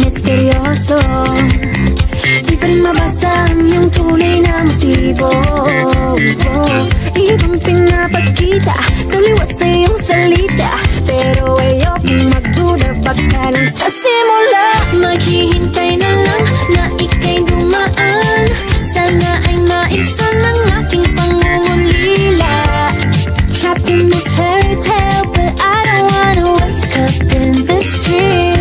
Misteryoso, di pa rin mabasa ang iyong tunay na motibo. Ibang pinapagkita, taliwas sa iyong salita, pero ayokong magduda, baka lang sa simula. Maghihintay na lang na ika'y dumaan, sana ay maibsan ang aking pangungulila. Trapped in this fairy tale, but I don't wanna wake up in this dream.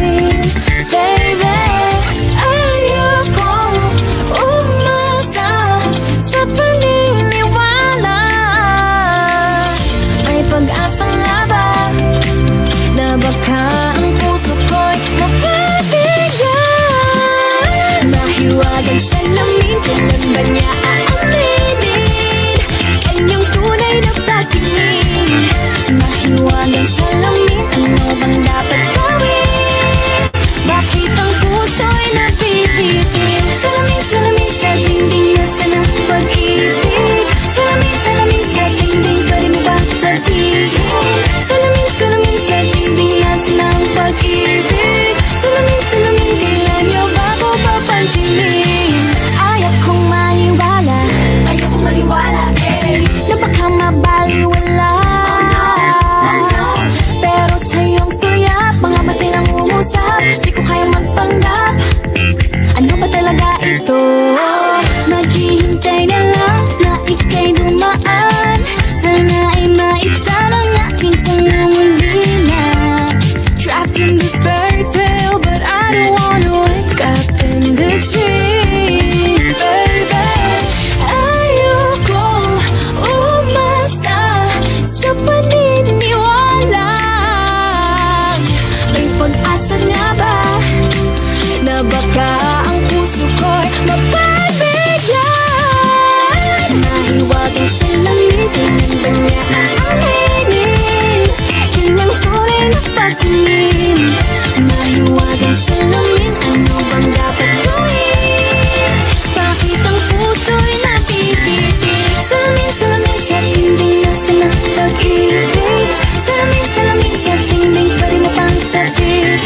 Salamin, kailan ba niya aaminin kanyang tunay na pagtingin? Mahiwagang salamin, ano bang dapat gawin? Bakit ang puso'y napipitin? Salamin, salamin sa dingding, nasa ng pag-ibig. Salamin, salamin sa dingding, pwede mo ba sabihin? Salamin, salamin sa dingding, nasa ng pag-ibig. Salamin, salamin, kailan niyo ba ako papansinin? Maniwala, eh, na baka mabaliwala. Oh no. Pero sa iyong suyap, mga mati nang umusap, di ko kaya magpanggap. Ano ba talaga ito? Naghihintay na lang na ika'y dumaan, sana ay maibsan ang aking pangungulina. Trapped in this fairy tale, but I don't wanna wake up in this dream, baby. Baka ang puso ko'y mapabigyan. Mahiwagang salamin, kailan ba niya aaminin kanyang tunay na pagtingin? Mahiwagang salamin, ano bang dapat gawin? Bakit ang puso'y napipitin? Salamin, salamin sa dingding, nasa ng pag-ibig. Salamin, salamin sa dingding, pwede mo pang sabihin?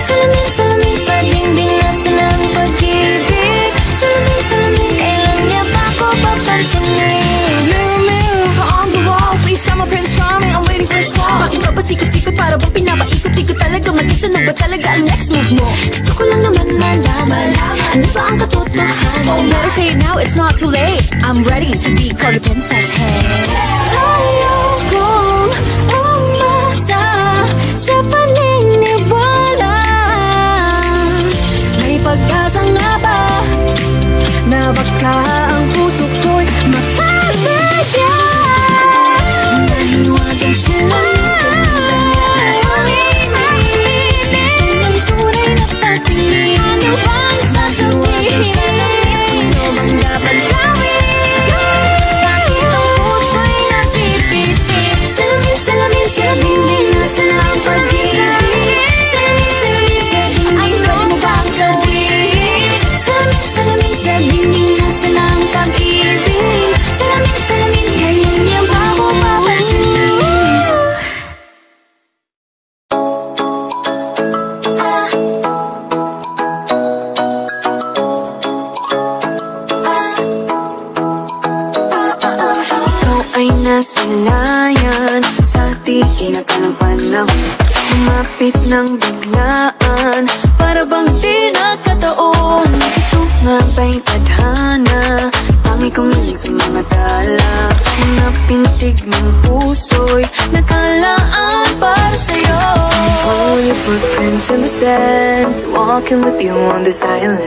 Salamin, salamin sa dingding, nasa ng pag-ibig. Salamin, salamin, kailan niya ba ako papansinin? Mirror, mirror on the wall, please tell my Prince Charming I'm waiting for his call. Bakit ba pasikot-sikot para bang pinapaikot-ikot talaga? Mag-isa ba talaga ang next move mo? Gusto ko lang naman malaman, ano ba ang katotohanan? Oh, better say it now, it's not too late. I'm ready to be called a princess, hey. Ayokong umasa sa paniniwala. May pag-asa nga ba na baka ang puso ko'y mapabigyan? Nahiwagang salamin, kailan ba niya aaminin kanyang tunay na pagtingin? Ano bang sasabihin? Ano bang dapat gawin? Bakit ang puso'y napipitin? Salamin, salamin, salamin, din nasa ng pag-ibig. Salamin, salamin sa dingding, pwede mo bang gawin? Salamin, salamin sa dingding, nasa ng pag-ibig. Salamin, salamin, kailan niya ba ako papansinin? Ikaw ay nasilayan sa di inakalang panahon, lumapit ng biglaan, para bang di nagkataon. Ito nga ba'y tadhana, tangi kong hiling sa mga tala, mga pintig ng puso'y nakalaan para sa'yo. Following your footprints in the sand, walking with you on this island,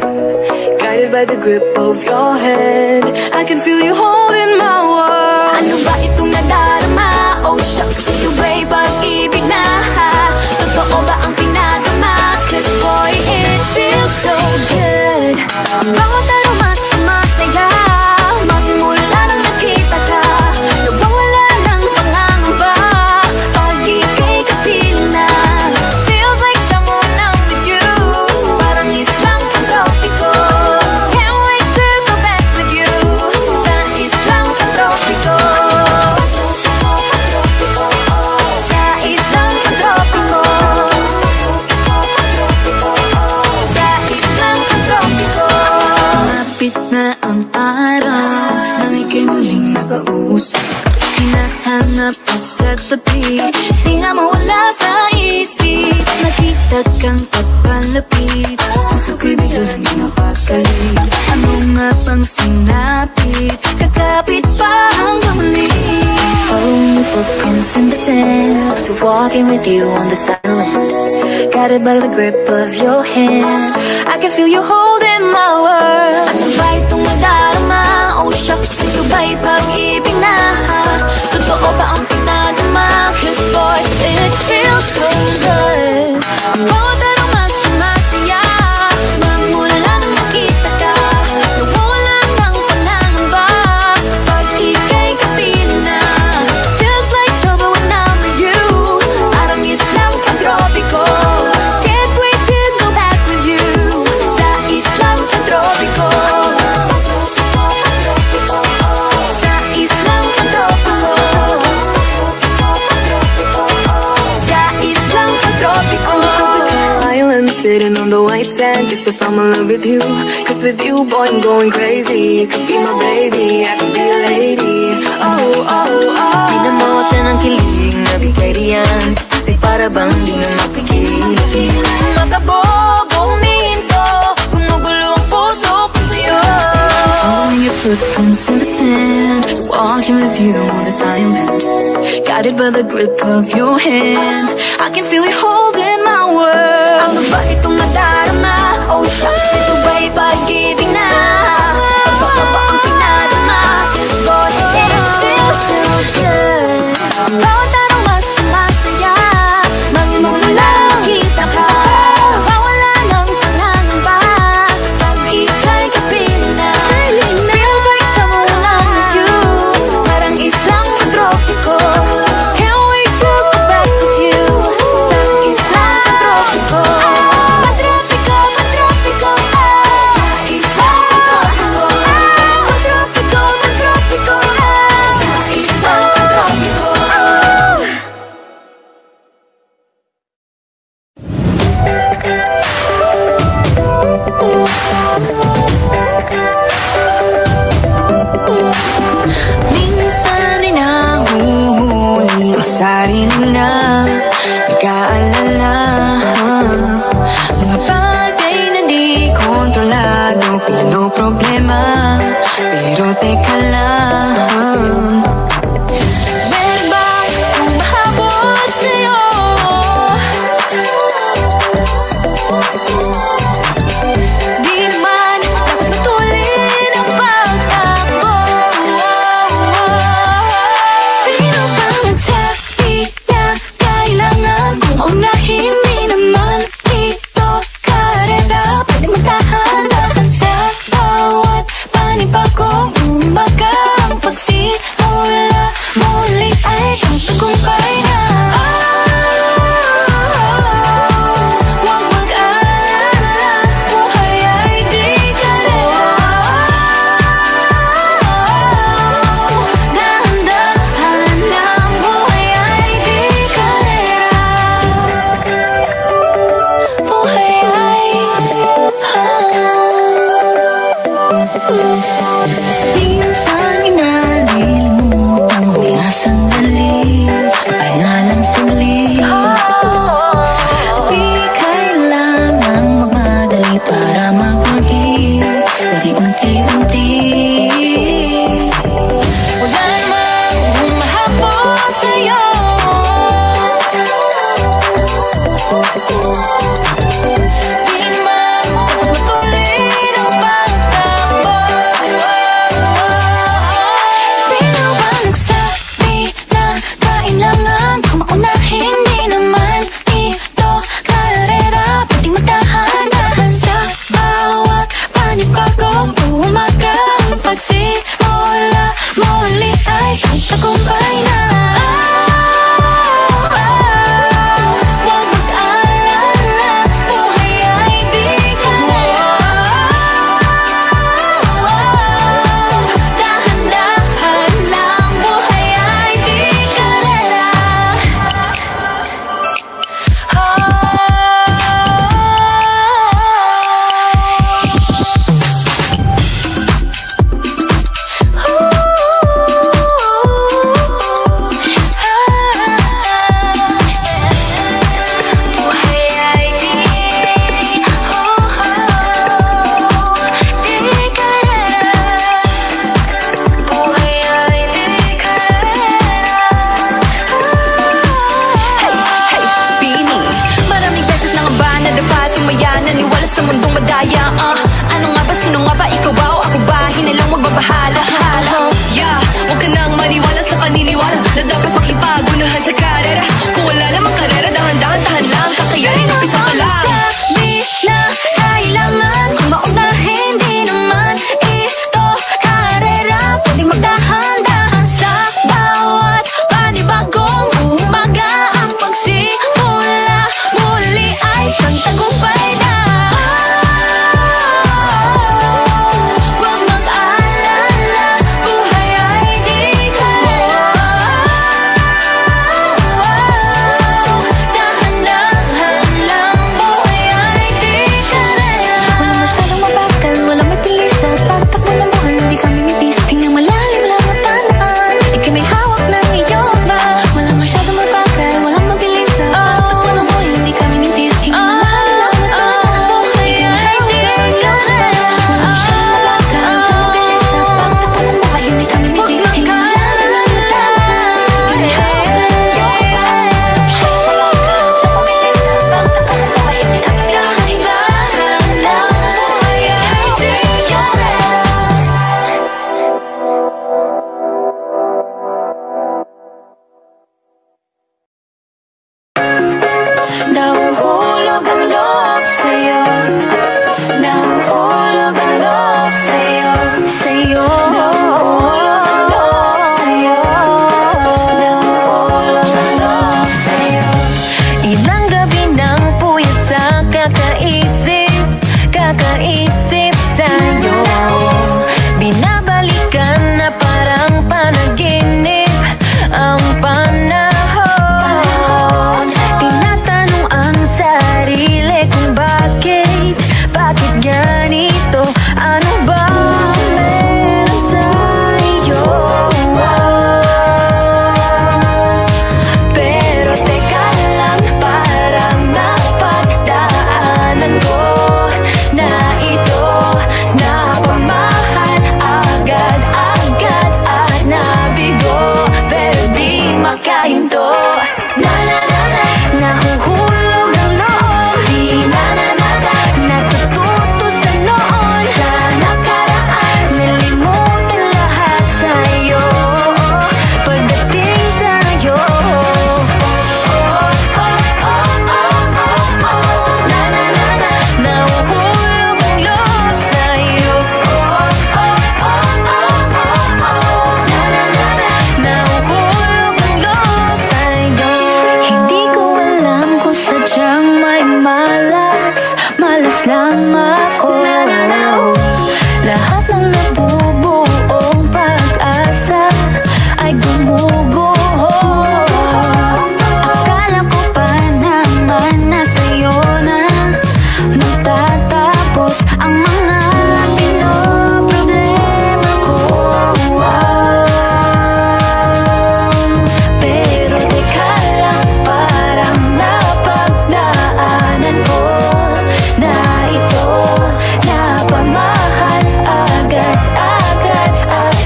guided by the grip of your hand, I can feel you holding my world. Ano ba itong nadarama? Oh shucks, ito ba'y pag-ibig na? Totoo ba ang pinagama? Cause boy, it feels so good. Bawat aroma sumasaya, magmula nang nakita ka, nawawala ng pangangamba pag ika'y kapiling na. Feels like someone I'm with you, parang islang pantropiko. Can't wait to go back with you sa islang pantropiko. araw nang ika'y muling nakausap. Hinahanap ka sa tabi, di na mawala sa isip. Nakita kang papalapit, puso ko'y biglang napakalit. Ano nga bang sinapit, kakapit pa hanggang muli. Following your footprints in the sand, to walking with you on the silent, guided by the grip of your hand. I can feel you holding my world. Ano ba itong nadarama? Oh shucks, ito ba'y pag-ibig na? Totoo ba ang pinadama? Cause boy, it feels so good. Bawat araw mas sumasaya, magmula lang nang makita ka. Nawawala ng panangamba pag ika'y kapiling na. Feels like summer when I'm with you. Parang islang pantropiko. Can't wait to go back with you. Sa islang pantropiko. Sa islang pantropiko. Sa islang pantropiko. Island sitting on the white sand, guess if I'm in love with you. Cause with you, boy, I'm going crazy. You could be my baby, I could be a lady. Oh, oh, oh. Di na mawala ng kilig na bigay riyan, kasi para bang di na mapigil. Makabog o huminto, gumugulo ang puso ko sa'yo. Following your footprints in the sand, walking with you on this island, guided by the grip of your hand. I can feel you holding my world. Ano ba itong nadarama? Oh shucks, ito ba'y pag-ibig na? Ano ba ang pinadama? Cause boy, it feels so good. Bawat araw mas sumasaya, magmula lang makita ka. Nawawala ng pangangamba pag ika'y kapiling na. Feels like summer when I'm with you. Parang islang pantropiko. Can't wait to go back with you. Sa islang pantropiko. Pantropiko, pantropiko. Sa islang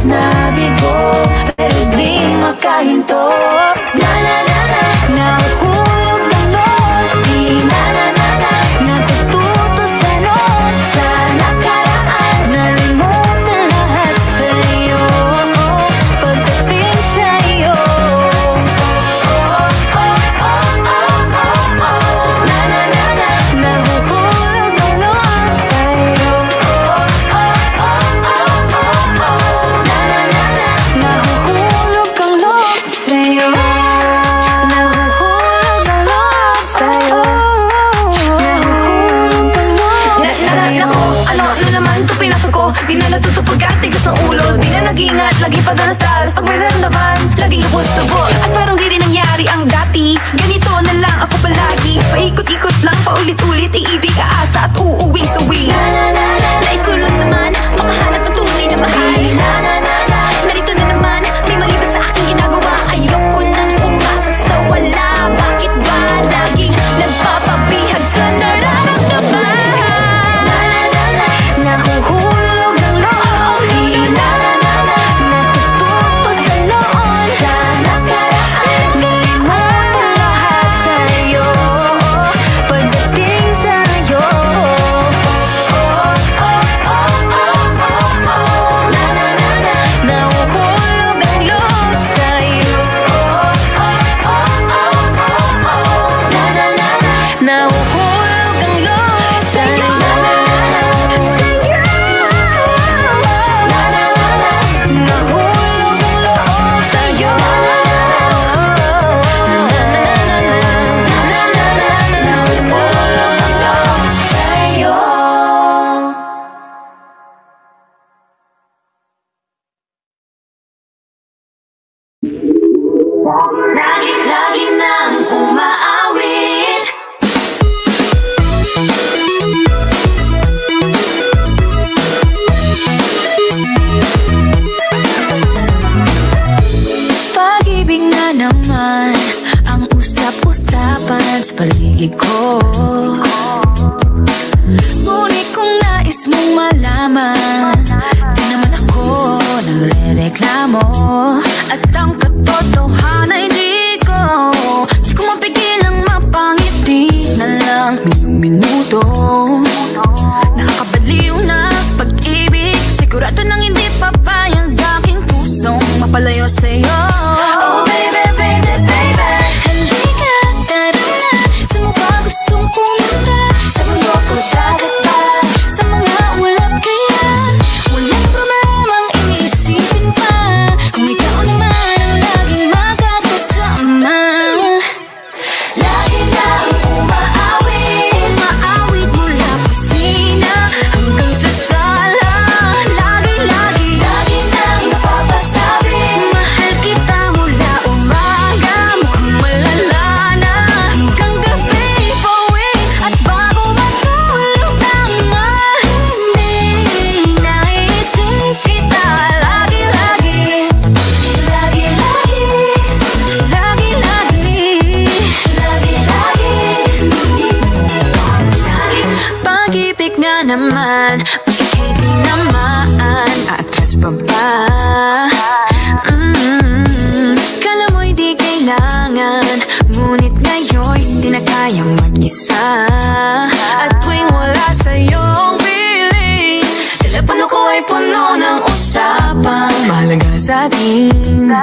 nabigo, pero di makahinto. Na na na na, nahuhulog ang loob. Di na na na na, natututo sa noon. Sa nakaraan, nalimutan lahat sa'yo. Pagdating sa'yo, na na na na, nahuhulog ang loob sa'yo. Na na na na, nahuhulog ang loob sa'yo. Nahuhulog ang loob sa'yo. Nahuhulog ang loob sa'yo. Ano na naman ito pinasok ko? Di na natutupag at tigas ng ulo. Di na nag-iingat, lagi pa danas-danas. Pag may naramdaman, laging lubos-lubos. At parang di rin nangyari ang dati. Ganito na lang ako palagi. Paikot-ikot lang, paulit-ulit. Iibig, aasa at uuwing sawi. Na na na na, nais ko lang naman makahanap ng tunay na mahal. Na na na na, narito na naman, may mali ba sa aking ginagawa? Ayoko nang umasa sa wala. Bakit ba laging nagpapabihag sa nararamdaman? Na na na na, nahuhulog ang loob. Di na na na na, natututo sa noon. Sa nakaraan, nalimutan lahat sa'yo. Pagdating sa'yo, na na na na, nahuhulog ang loob sa'yo. Na na na na, nahuhulog ang loob sa'yo. Sa'yo. Na na na na, nahuhulog ang loob sa'yo. Na na na na, nahuhulog ang loob sa'yo. Lagi nang umaawit. Pag-ibig na naman ang usap-usapan sa paligid ko. Ngunit kung nais mong malaman, di naman ako nagre-reklamo. At ang katotohanan ay di ko mapigilang mapangiti na lang minuto. Nakakabaliw na pag-ibig, sigurado nang hindi papayag aking pusong mapalayo sa'yo. Oh baby, baby, baby, halika, tara na. Saan mo ba gustong pumunta? Sa mundo ko dagat ba? Sa mga ulap kaya? Walang problemang iniisipin pa, kung ikaw naman ang laging makakasama. Lagi nang umaawit, umaawit mula kusina hanggang sa sala. Lagi-lagi, lagi nang napapasabi, mahal kita mula umaga, mukhang malala na hanggang gabi. Pauwi at bago matulog nang mahimbing, naisip kita lagi-lagi. Lagi-lagi, lagi-lagi, lagi-lagi. Pag-ibig nga naman, bakit di naman atras pa ba? Kala mo'y di kailangan, ngunit ngayon'y di na kayang mag-isa. At tuwing wala sa'yong piling, telepono ko ay puno ng usapang mahalaga sa'tin.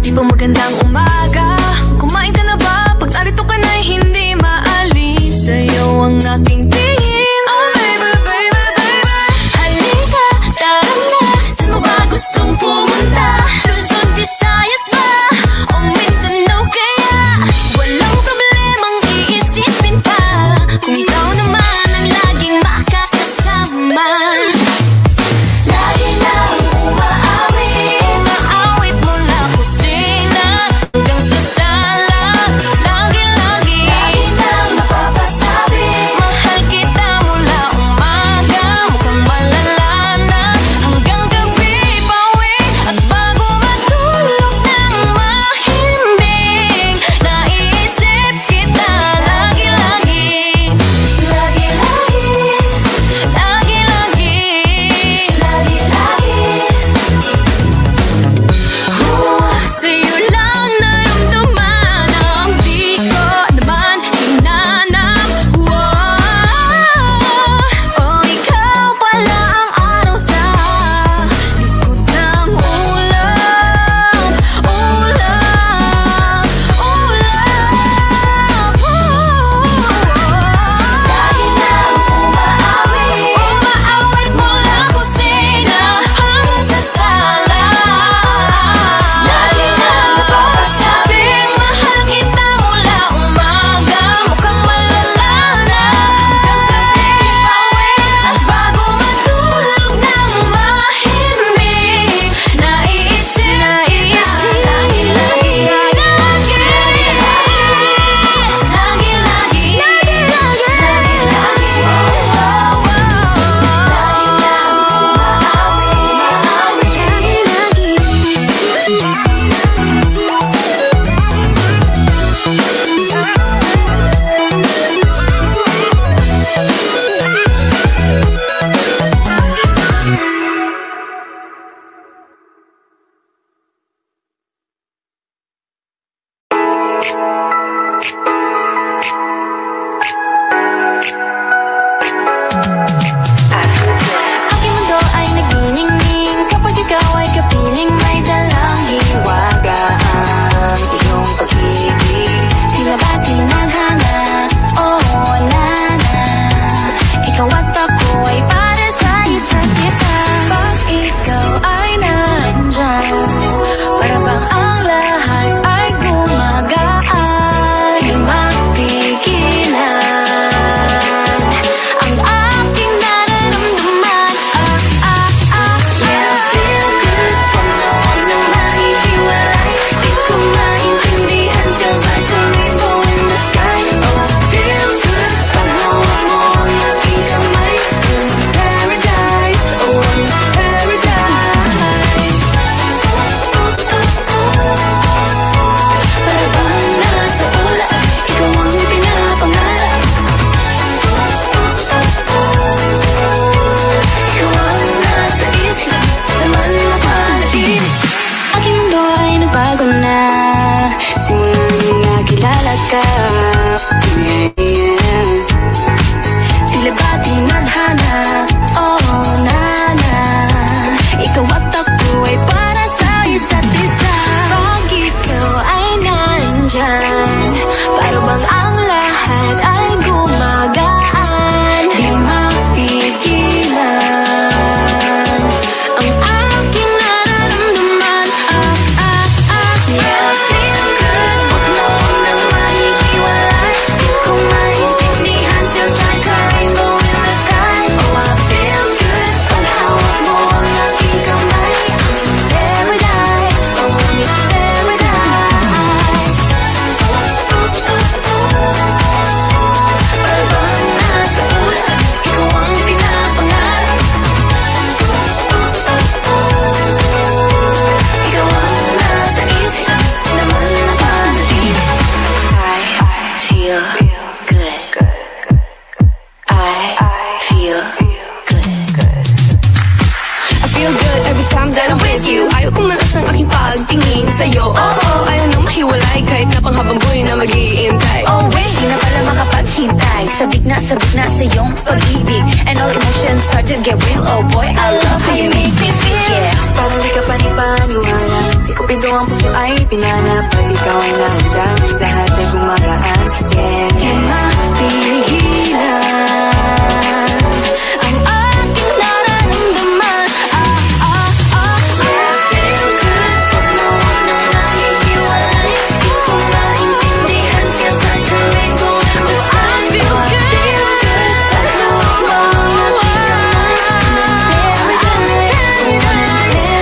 Di ba magandang umaga? Kumain ka na ba? Pag narito ka na'y hindi maalis sa'yo ang aking tingin. Oh baby, baby, baby, halika, tara na. Saan mo ba gustong pumunta? Luzon, Visayas ba? O Mindanao kaya? Walang problemang iisipin pa, kung ikaw naman ang laging makakasama. Lagi nang umaawit, umaawit mula kusina hanggang sa sala. Lagi-lagi, lagi nang napapasabi, mahal kita Aking mundo ay nagniningning kapag ikaw ay kapiling may dalang hiwaga ang iyong pag-ibig. Tila ba tinaghana? Oo, nana. Ikaw at ako ay para sa isa't isa. Pag ikaw ay nandyan, para bang ang lahat ay gumagaan. Di mapigilan ang aking nararamdaman. Yeah, I feel good. Pag noon na mahihiwalay, di ko maintindihan. Feels like a rainbow in the sky. Oh, I feel good. Pag hawak mo ang aking kamay, paradise, oh, paradise. Para bang nasa ulap, ikaw ang pinapangarap. Ikaw ang nasa isip, laman na panaginip. Aking mundo ay nagbago na simula nung nakilala ka. Yeah. Tila ba tinadhana? Oo, nana. Ikaw at ako ay para sa isa't isa. Pag ikaw ay nandyan, para bang ang lahat ay gumagaan. Di mapigilan ang aking nararamdaman. Yeah, I feel good. Pag noon na mahihiwalay, di ko maintindihan. Feels like a rainbow in the sky. Oh, I feel good. Pag hawak mo ang aking kamay, I'm in paradise. Oh, I'm in paradise. Para bang nasa ulap, ikaw ang pinapangarap. Ikaw ang nasa isip, laman na panaginip. I feel good. I feel good. I feel good every time that I'm with you. Ayaw kumalas ang aking pagtingin sa'yo. Oo, ayaw nang mahiwalay kahit na panghabang buhay na mag-iintay. Oh wait, di na pala makapaghintay. Sabik na sa iyong pag-ibig, and all emotions start to get real. Oh boy, I love how you make me feel. Yeah, parang di ka panipaniwala. Si Cupido ang puso ay pinanap. Pag ikaw ay nandyan, lahat ay gumagaan. Yeah, Di mapigilan ang aking nararamdaman. Yeah, I feel good. Pag noon na nahihiwalay, di ko maintindihan. Feels like a rainbow in the sky. I feel good. Pag hawak mo ang aking kamay, I'm in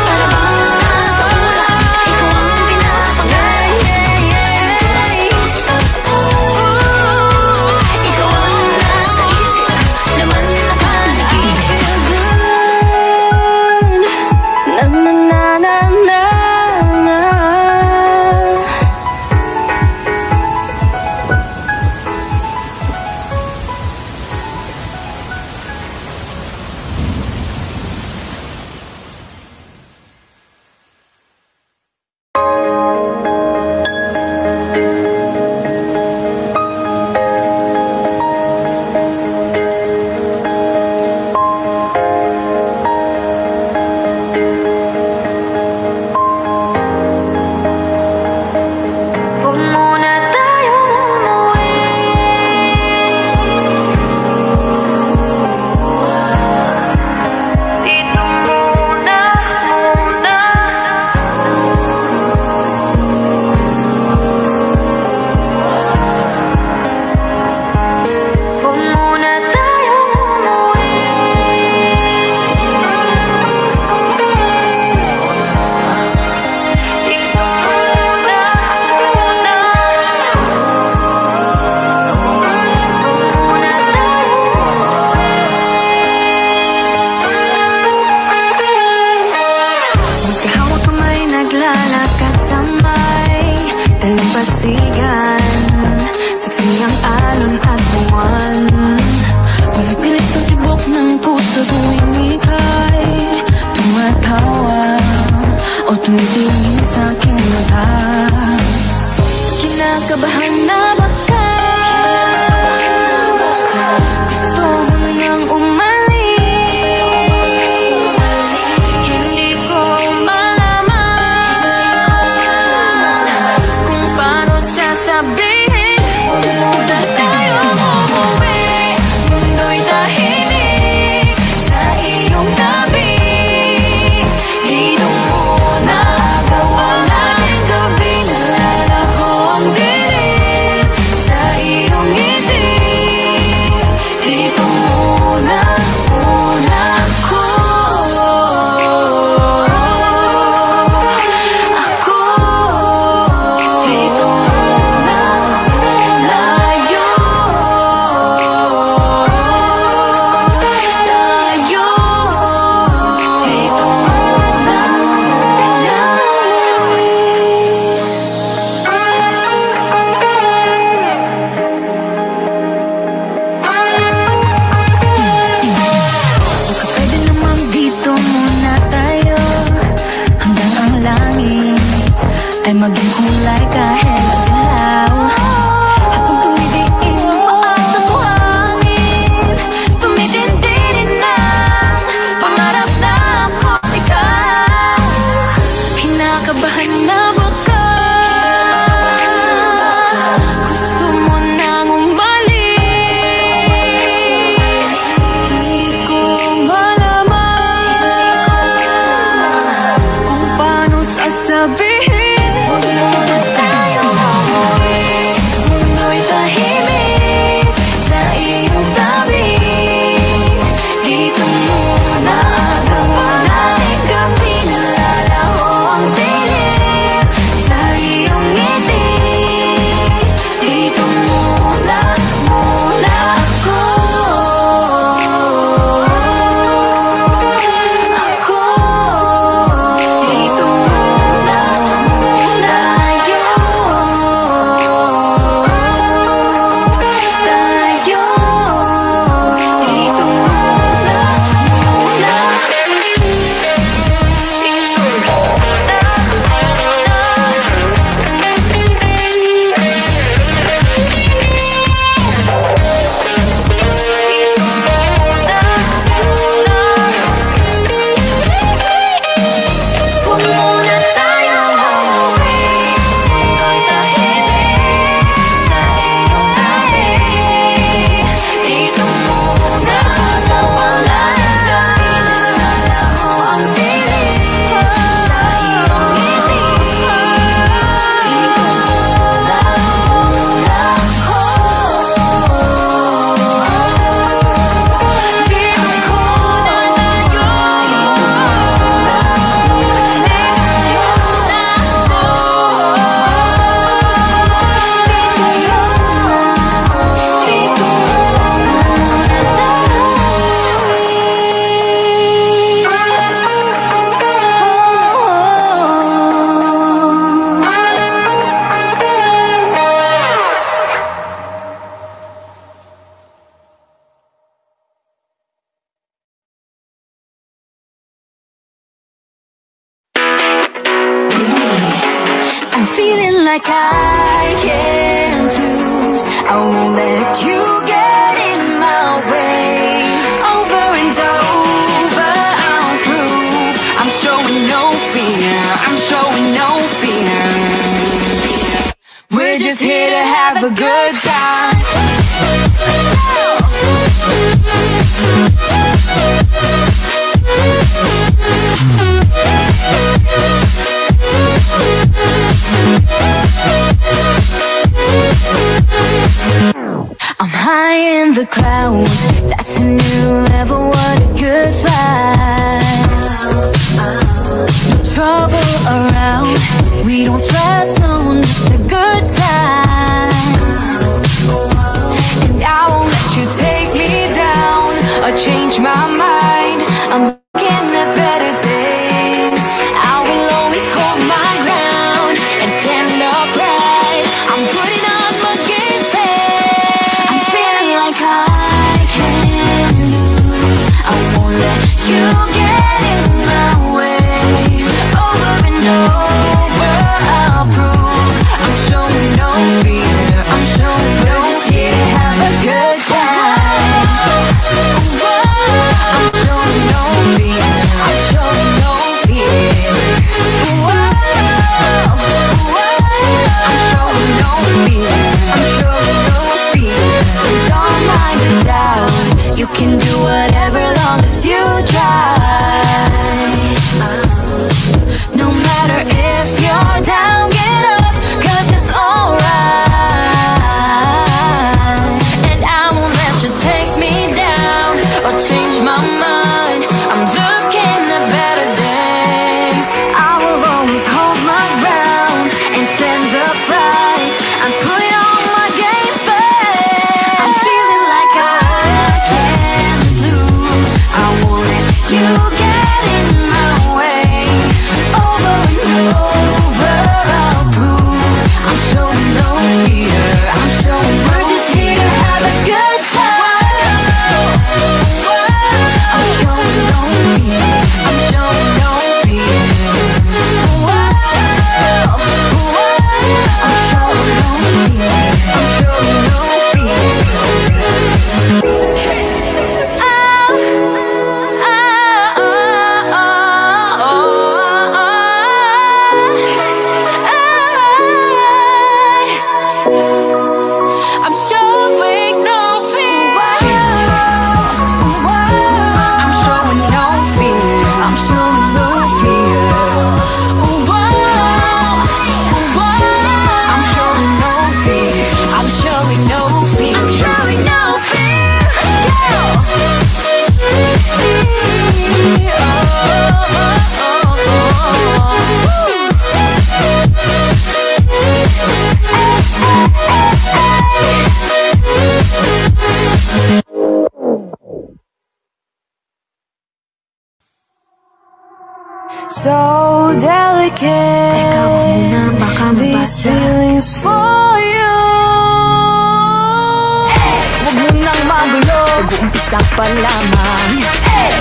Para bang nasa ulap, ikaw ang pinapangarap. Ikaw ang nasa isip, laman na panaginip. Na na na na na na. Huwag muna tayong umuwi. Dito muna. Huwag muna tayong umuwi. Dito muna. magkahawak kamay naglalakad sa may dalampasigan. Saksi ang alon at buwan. Pumipilit sa tibok ng puso tuwing ika'y tumatawa. Tumitingin sa aking mata. Kinakabahan na ba ka? Gusto mo nang umalis. Hindi ko malaman kung paano sasabihin. Huwag muna tayo umuwi. Mundo'y tahimik sa iyong tabi. Dito muna gawa natin gabi. Nalalaho ang dilim sa iyong ngiti. Dito muna, muna ako. Dito muna, tayo. Tayo. Dito muna, baka pwede naman dito muna tayo hanggang ang langit ay maging kulay kahit madilaw. Habang tumidiin ang paa sa buhangin, tumitindi ng pangarap na ako ikaw. Kinakabahan na ba ka? Gusto mo nang umalis. Hindi ko malaman kung paano sasabihin. Huwag muna tayo umuwi. Mundo'y tahimik sa iyong tabi. Dito muna gawa natin gabi. Nalalaho ang dilim sa iyong ngiti. Dito muna, muna ako. Dito muna, muna tayo. Tayo. Dito muna, muna. Huwag muna tayo umuwi. Mundo'y tahimik sa iyong tabi. Dito muna gawa natin gabi. Nalalaho ang dilim sa iyong ngiti. Dito muna, muna ako. Dito ko na tayo. I'm feeling like I can't lose. I won't let you get in my way. Over and over, I'll prove I'm showing no fear. I'm showing no fear. We're just here to have a good time. I'm high in the clouds, that's a new level, what a good flight. No trouble around, we don't stress, no, just a good time. And I won't let you take me down or change my mind. I'm looking at better days. I will always hold my ground and stand upright. I'm putting up my game face. I'm feeling like I can't lose. I won't let you get in my way. Over and over. whatever, long as you try. No matter if you're down, get up, 'cause it's alright. And I won't let you take me down or change my mind. I'm looking at better days. I will always hold my ground and stand upright. I'm putting on my game face. I'm feeling like I can't lose. I won't let you get in my way. Over and over I'll prove I'm showing no fear. I'm showing we're just here to have a good time. I'm showing no fear. I'm showing no fear. I'm showing no fear. I'm showing no fear. I'm showing no fear. I'm showing no fear. I'm showing no fear. I'm showing no fear. I'm showing no fear. I'm showing no fear. So delicate, these feelings for you. Huwag mo nang magulo, mag-uumpisa pa lamang.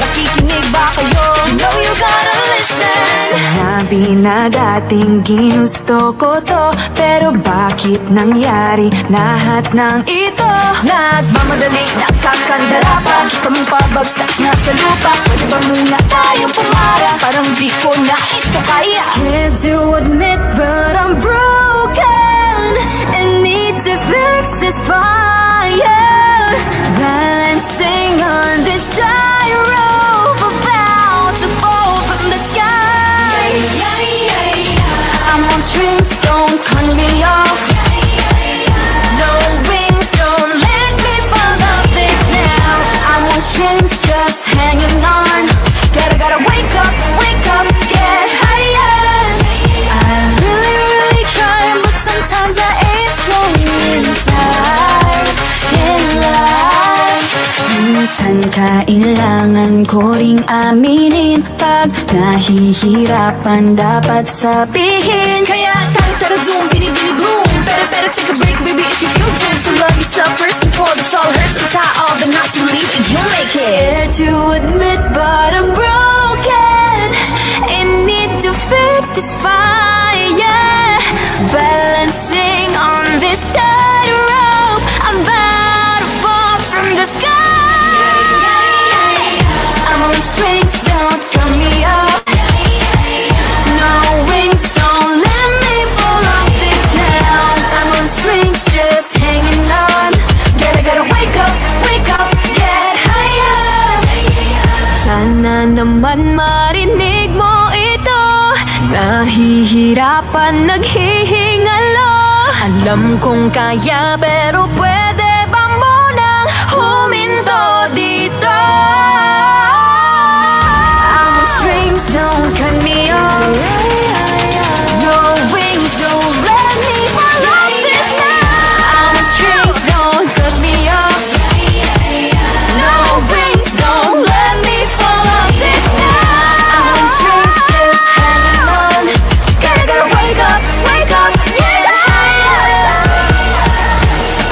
Nakikinig ba kayo? No, you gotta listen. Sinabi na dating ginusto ko to, pero bakit nangyari lahat ng ito? Nagmamadali, nakakandala pa. Kita mong pabagsak na sa lupa. Pwede ba muna tayong pumara? Parang di ko na ito kaya. Scared to admit, but I'm broken and need to fix this fire. Balancing on this tightrope, about to fall from the sky. I'm on strings, don't cut me off. No wings, don't let me fall off this now. I'm on strings, just hanging on. Gotta wake up, get higher. I'm really trying, but sometimes I ain't strong inside. Can't lie. Minsan kailangan ko ring aminin, pag nahihirapan dapat sabihin. Kaya tara zoom, bini boom. Better take a break, baby, if you feel doom. So love yourself first before this all hurts. And tie all the knots, believe that you'll make it. Scared to admit, but I'm broken and need to fix this fire. Balancing on this tightrope, I'm about to fall from the sky. I'm on strings, don't cut me up. No wings, don't let me fall off this now. I'm on strings, just hanging on. Gotta wake up, get higher. Sana naman marinig mo ito. Nahihirapan, naghihingalo. Alam kong kaya, pero pwede ba munang huminto dito? I'm on strings, don't cut me off. No wings, don't let me fall off this now. I'm on strings, don't cut me off. No wings, don't let me fall off this now. I'm on strings, just hanging on. Gotta wake up, get higher.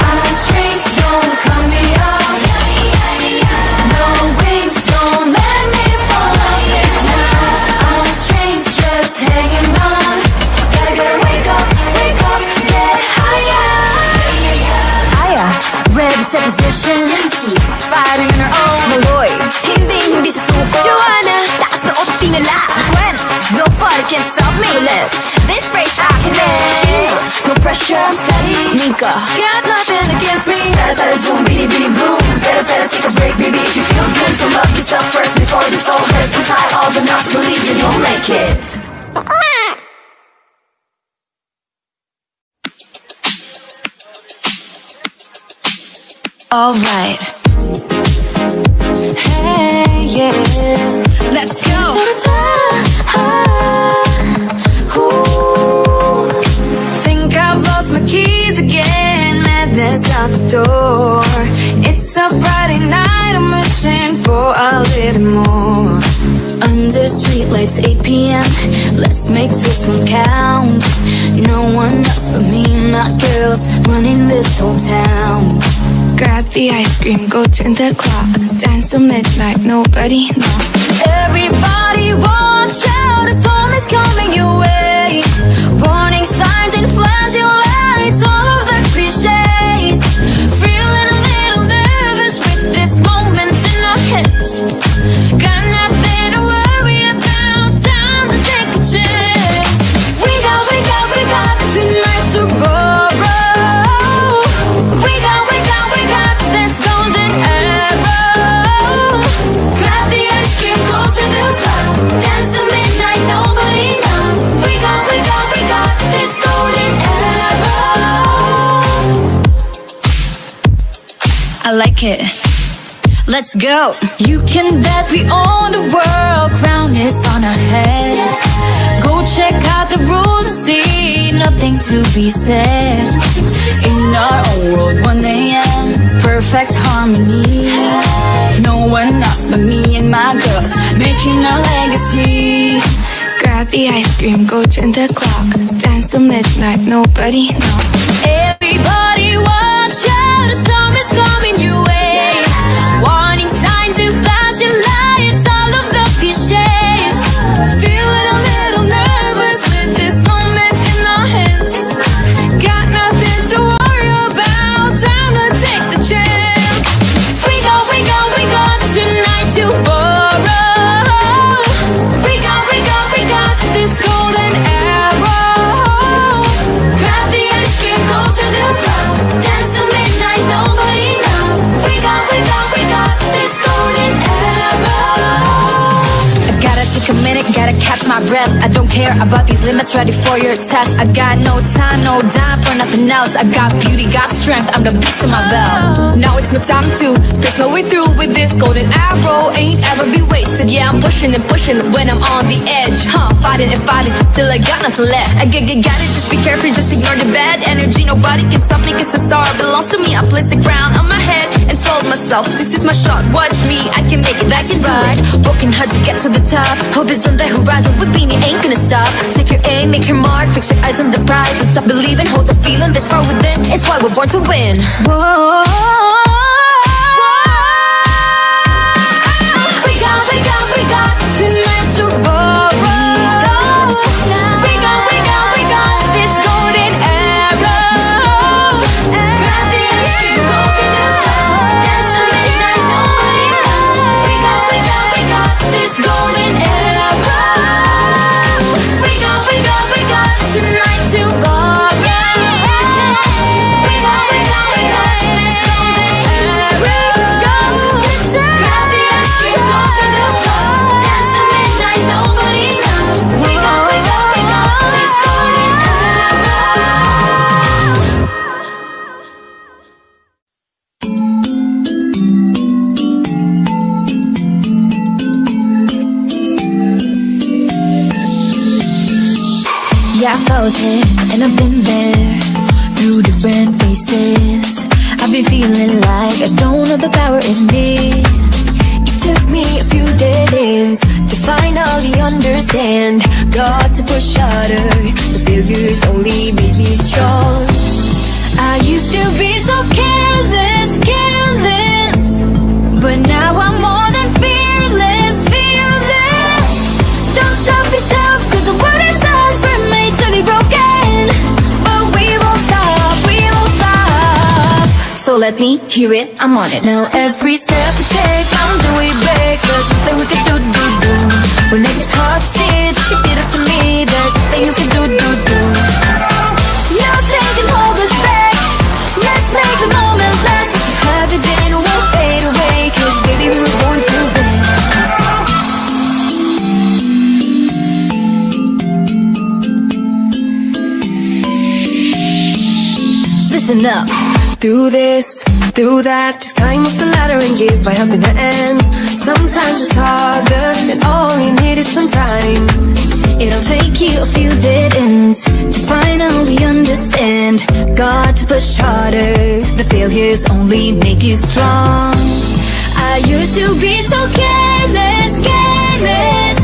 I'm on strings, don't cut me off. No wings, don't let me fall off this now. I'm on strings, just hanging on. Gotta wake up, get higher. Ready, set position. Fighting on her own. Maloy, hindi susuko. Joanna, taas na o tingala. When nobody can stop me. This race I can live. She knows, no pressure, I'm steady. Nika, got nothing turn against me. Better zoom, bitty bitty boom. Better take a break, baby, if you feel doomed. So love yourself first before this all hurts. Untie all the knots, believe you don't make it. Alright. Hey, yeah. Let's go. Think I've lost my keys again. Madness out the door. It's a Friday night, I'm wishing for a little more. Under streetlights, 8 p.m. Let's make this one count. No one else but me and my girls running this whole town. Grab the ice cream, go turn the clock. Dance till midnight, nobody know. Everybody watch out, a storm is coming your way. Warning signs and flashing lights, all of the cliches. Feeling a little nervous with this moment in our heads. Got nothing to worry about, time to take a chance. We got tonight to borrow. We got this golden arrow. Grab the ice cream, go to the club. Dance till midnight, nobody know. We got this golden arrow. I like it. Let's go. You can bet we own the world, crown is on our heads. Go check out the rules and see, nothing to be said. In our own world, 1 a.m., perfect harmony. No one else but me and my girls, making our legacy. Grab the ice cream, go turn the clock. Dance till midnight, nobody know. Everybody watch out, a storm is coming your way. Warning signs and flashing lights, all of the cliches. Feeling a little nervous with this moment in our heads. Got nothing to worry about, time to take the chance. We got tonight to borrow. We got This golden arrow. grab the ice cream, go to the club. Dance till midnight, nobody know. We got this golden arrow. I gotta take a minute, gotta catch my breath. I don't care about these limits, ready for your test. I got no time, no dime for nothing else. I got beauty, got strength, I'm the beast in my belt. Now it's my time to press my way through with this golden arrow. Ain't ever be wasted, yeah, I'm pushing and pushing when I'm on the edge. Fighting and fighting till I got nothing left. I got it, just be careful, just ignore the bad energy. Nobody can stop me, cause the star belongs to me. I placed a crown on my head and told myself, this is my shot, watch me, I can make it, I can do Ride, it. working hard to get to the top. Hope is on the horizon, with Beanie ain't gonna stop. Take your aim, make your mark, fix your eyes on the prize. And stop believing, hold the feeling this far within. It's why we're born to win. Whoa. We got tonight to borrow. We got this golden arrow. Grab the ice cream, go to the club. Dance till midnight, nobody know. We got this golden arrow. We got tonight to borrow. We got this golden arrow. Grab the ice cream, go to the club. Dance till midnight, nobody know. We got this golden arrow. Yeah, I felt it, and I've been there through different faces. I've been feeling like I don't have the power in me. It took me a few dead ends to finally understand. Got to push harder, the failures only made me strong. I used to be so careless, but now I'm more than fearless. Don't stop yourself, cause the world is ours, we're made to be broken. But we won't stop. So let me hear it, I'm on it. Now every step we take, until we break, there's something we can do. When it gets hard to see, just keep it up to me. There's something you can do. Nothing can hold us back. Let's make the most. listen up. Do this, do that, just climb up the ladder and give a helping hand. Sometimes it's harder, and all you need is some time. It'll take you a few dead ends to finally understand. Got to push harder, the failures only make you strong. I used to be so careless, careless,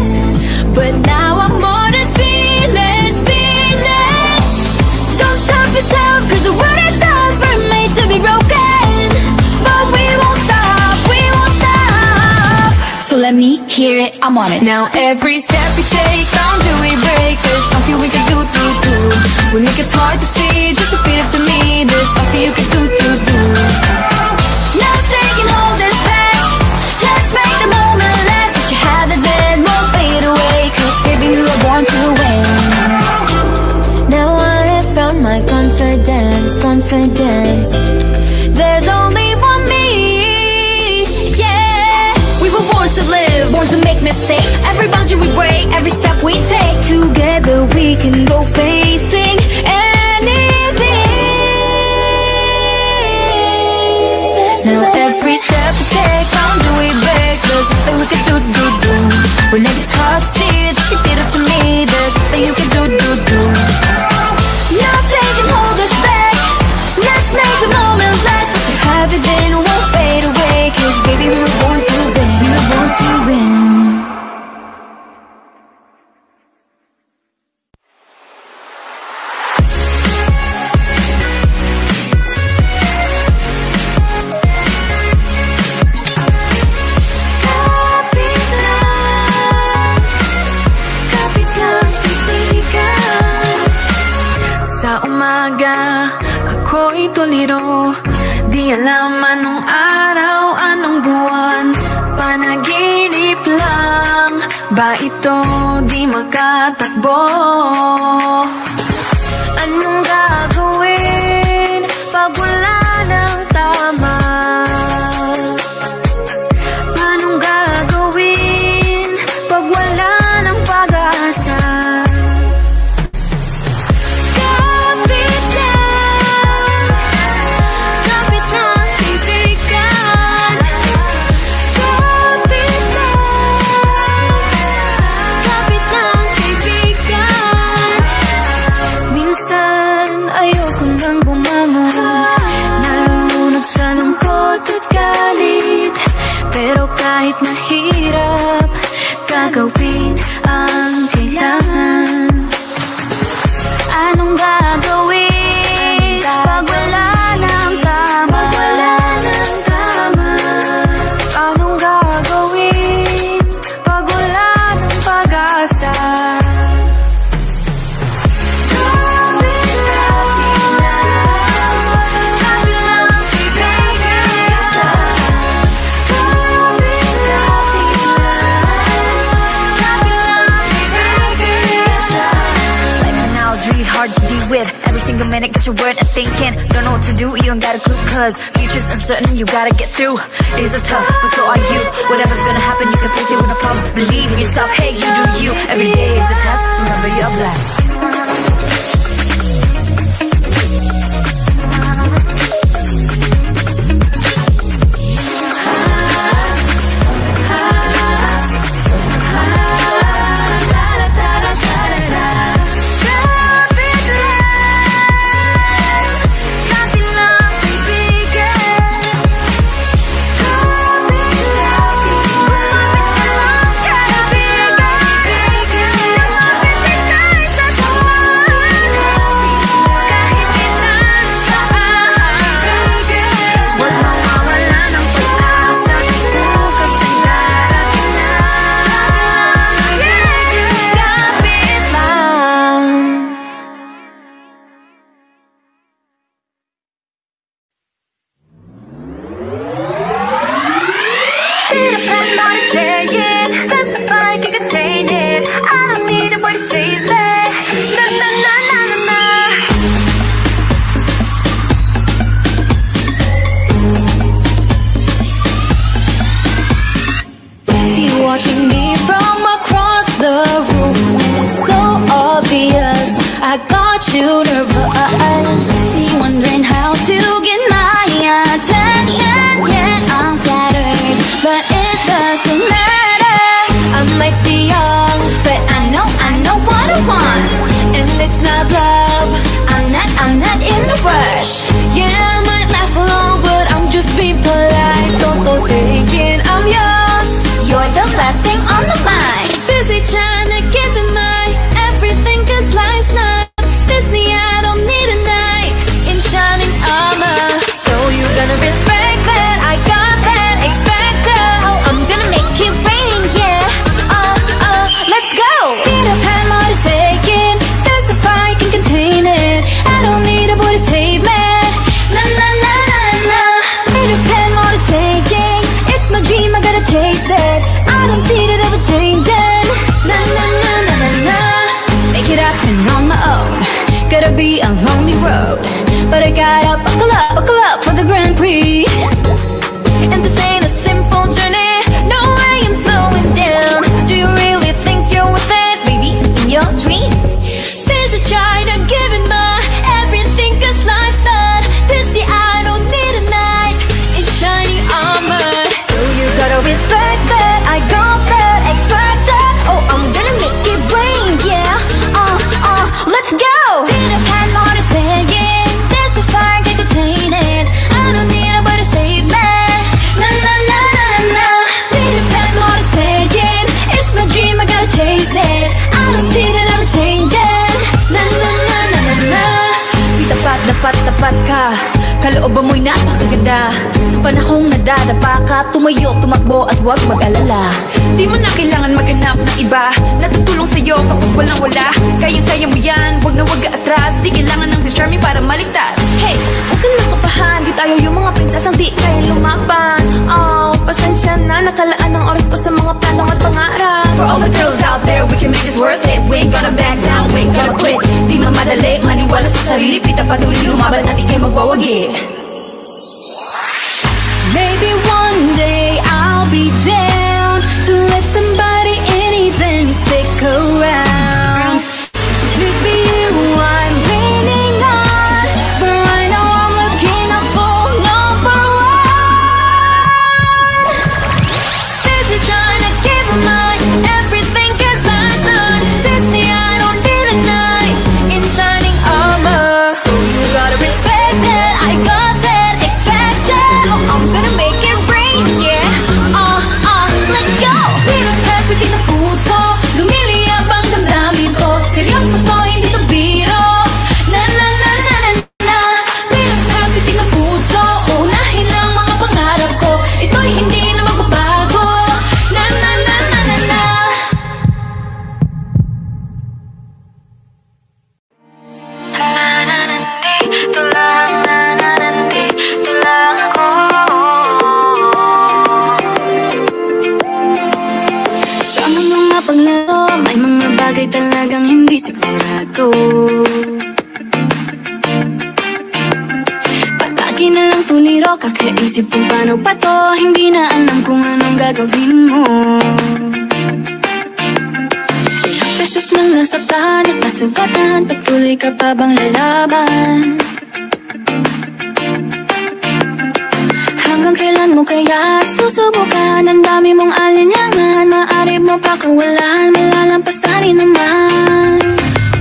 but now I'm more than fearless, fearless. Don't stop yourself, cause the world is ours, we're made to be broken. But we won't stop, we won't stop. So let me hear it, I'm on it. Now every step we take, don't do we break. There's nothing we can do. When it gets hard to see, just repeat it to me. There's nothing you can do. Nothing can hold us back. Let's make the moment last. Let you have it then, won't fade away. Cause baby, we were born to win. Now I have found my confidence, confidence. There's only one me, yeah. We were born to live, born to make mistakes. Every boundary we break, every step we take. Together we can go facing anything. Now every step we take, boundary we break. There's nothing we can do. When it gets hard to see, just repeat it to me. There's nothing you can do. Nothing can hold us back. Let's make the moment last. Let you have it then, it won't fade away. Cause baby, we were born to win. We were born to win. Ako'y tuliro, di alam anong araw, anong buwan. Panaginip lang, ba ito di makatakbo? Anong gagawin pag wala ng tama? Anong gagawin pag wala ng pag-asa? Pero kahit mahirap, gagawin ang kailangan. Anong gagawin pag wala ng tama? Anong gagawin pag wala ng pag-asa? Every single minute, get your word and thinking. Don't know what to do, you ain't got a clue. Cause future's uncertain, you gotta get through. It is a tough, but so are you. Whatever's gonna happen, you can face it with no problem. Believe in yourself, hey, you do you. Every day is a test, remember you're blessed. Watching me from across the room, it's so obvious I got you nervous. See, wondering how to doesn't matter. I might be young, but I know what I want. And it's not love, I'm not in a rush. Yeah, I might laugh along, but I'm just being polite. Don't go thinking I'm yours, you're the last thing on the mind. Busy trying to give him my everything, cause life's not Disney. I don't need a knight in shining armor. So you gonna respect that, I got that, expect it. Oh, I'm gonna make it rain, yeah. Let's go. Peter Pan motorcycle, there's a fire, can contain it. I don't need a boy to save me. Na na na na na. Peter Pan motorcycle, it's my dream, I gotta chase it. I don't see it ever changing. Na na na na na na. Make it happen on my own. Gotta be a lonely road, but I gotta buckle up for the Grand Prix. And this ain't a simple journey, no way I'm slowing down. Do you really think you're worth it, baby, in your dreams? Busy trying to give it my everything, cause life's not Disney. I don't need a knight in shining armor. So you gotta respect that, I got that, expect that. Oh, I'm gonna make it rain, yeah. Let's go. Peter Pan motorcycle, there's a fire, can contain it. I don't need a boy to save me. Na na na na na. Peter Pan motorcycle, it's my dream, I gotta chase it. I don't see it ever changing. Na na na na na na. Tapat ka, kalooban mo'y napakaganda. Sa panahong nadadapa ka, tumayo, tumakbo at huwag mag-alala. Di mo na kailangan maghanap ng iba natutulong sa'yo kapag walang wala. Kayang-kaya mo yan, wag na wag atras. Di kailangan ng disarmy para maligtas. Hey, huwag ka nang kapahan, di tayo yung mga prinsesang di kaya lumaban. Oh, pasensya na, nakalaan ng oras ko sa mga plano at pangarap. For all the girls out there, we can make this worth it. We ain't gonna back down, we ain't gonna quit. Di mamadali, maniwala sa sarili, pita patuloy lumaban at di kayo magwawagi. Maybe one day I'll be down to let somebody in, even stick around. Maybe you I'm leaning on, but right now I'm looking out for number one. Busy trying to give her mine everything, cause life's not Disney. I don't need a knight in shining armor. So you gotta respect that, I got that, expect that. Oh, I'm gonna make it rain, yeah. Let's go. Peter Pan, pitik ng puso, lumiliyab ang damdamin ko. Seryoso to, hindi to biro. Na na na na na na. Peter Pan, pitik ng puso, unahin lang mga pangarap ko. Ito'y hindi na magbabago. Na na na na na na. Nandito lang ako. Sa mga paglaro, may mga bagay talagang hindi sigurado. Palagi na lang tuliro, kakaisip kung paano pa to. Hindi na alam kung anong gagawin mo. Ilang beses nang nasaktan at nasugatan, patuloy ka pa bang lalaban? Hanggang kailan mo kaya susubukan? Ang dami mong alinlangan, maaari mo pa kawalan, malalampasan rin naman.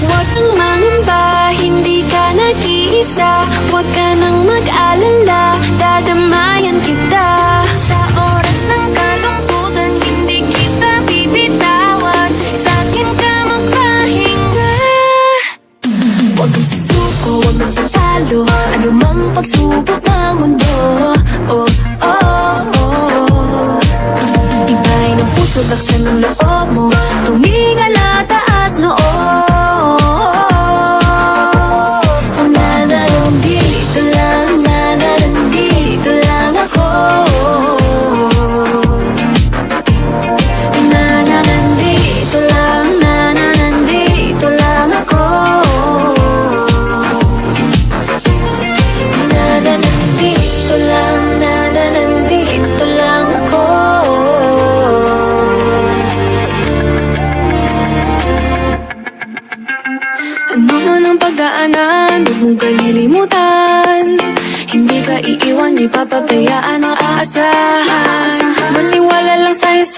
Huwag kang mangamba, hindi ka nag-iisa. Huwag ka nang mag-alala, dadamayan kita. Sa oras ng kalungkutan, hindi kita bibitawan. Sa akin ka magpahinga. Huwag kang susuko, huwag kang tatalo. Ano mang pagsubok ng mundo, oh, oh, oh. Iba'y ng puso, laksan ng loob mo. Tumingala, taas noo. Nandito lang ako. Nandito lang ako. Nandito lang ako.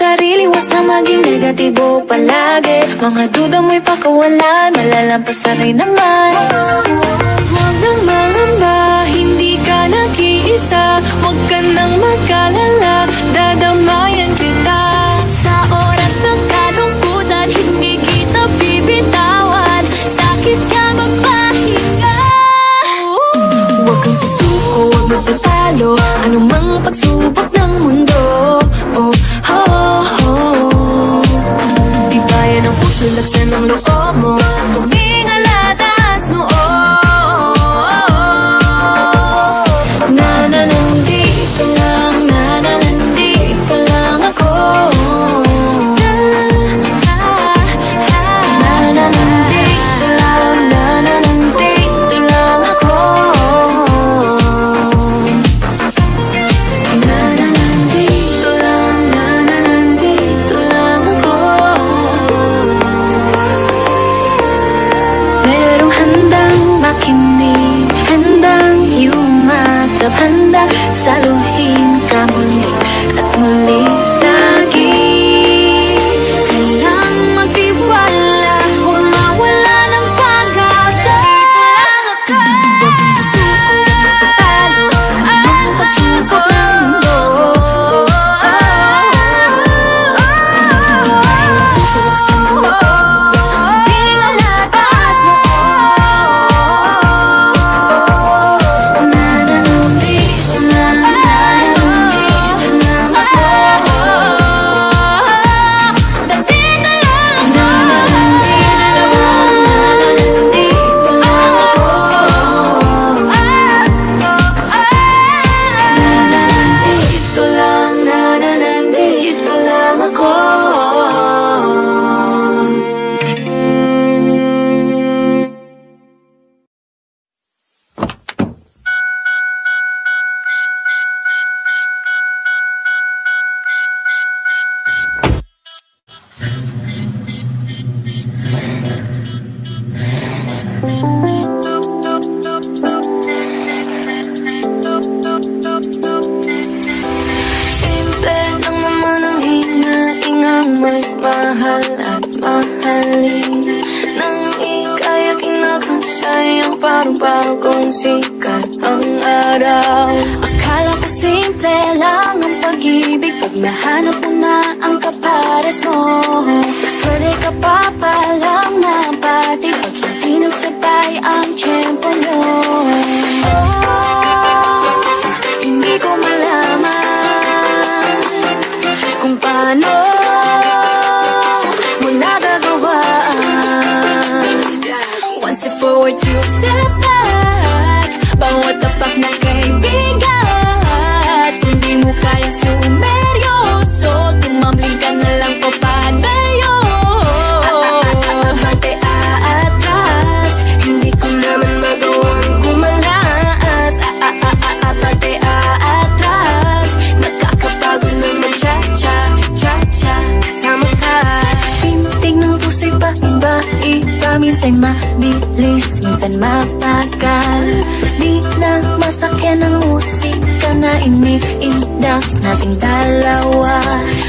sarili, huwag sa maging negatibo palagi. Mga duda mo'y pakawalan, malalampasan rin naman. Huwag nang mangamba, hindi ka nag-iisa. Huwag ka nang mag-alala, dadamayan kita. Sa oras ng kalungkutan, hindi kita bibitawan. Sakit ka magpahinga. Huwag kang susuko, huwag magtatalo, anumang pagsubok ng mundo. Oh, oh, oh. Tibayan ang puso, laksan ng loob mo, tumingala, taas noo. Nananandito lang, nananandito lang ako. Nananandito lang, nananandito lang ako. Nananandito lang, nananandito lang ako. Merong handang makinig, handang yumakap, handang saluhin ka muli at muli lagi. Kailang magtiwala, huwag mawala ng pag-asa. Dito lang ako. Huwag kang susuko, huwag magtatalo, anumang pagsubok ng mundo. Tibayan ang puso, laksan ng loob mo, tumingala, taas noo. Nananandito lang, nananandito lang ako. Nandito lang, nananandito lang, nananandito lang ako. Nananandito lang, nananandito lang ako. Simple lang naman ang hinaingang magmahal at mahalin. Nang ika'y kinakasayang parang bagong sikat ang araw. Akala ko simple lang ang pag-ibig, pag nahanap mo na ang kapares mo. Pwede ka pa palang mapati, pag hindi nagsabay ang tiyempo nyo. Hindi ko malaman kung paano mo nagagawaan. One step forward, two steps back, bawat tapak ng kaibigan. Kung di mo kaya sumeryoso, tumambling ka na lang papalayo. Abante aatras, hindi ko naman magawang kumalas. Abante aatras, nakakapagod na mag-cha-cha, cha-cha, kasama ka. Pintig ng puso'y paiba-iba, minsan mabilis, minsan mapagal. Di na masakyan ang musika na iniindak nating dalawa.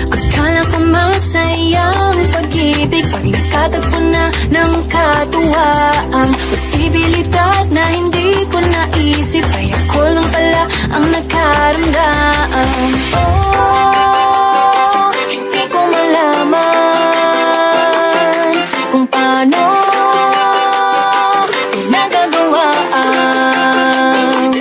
Akala ko masaya ang pag-ibig, pag nakatagpo na ng katuwaan. Posibilidad na hindi ko naisip, ay ako lang pala ang nagkaramdam. Oh, hindi ko malaman kung paano ko nagagawaan.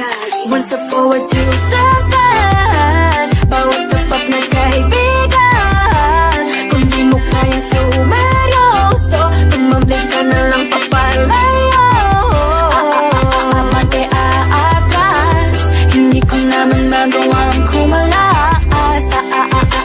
One step forward, two steps back, bawat tapak ng kaibigan. Kung di mo kaya sumeryoso, tumambling ka na lang papalayo. Abante aatras, hindi ko naman magawang kumalas.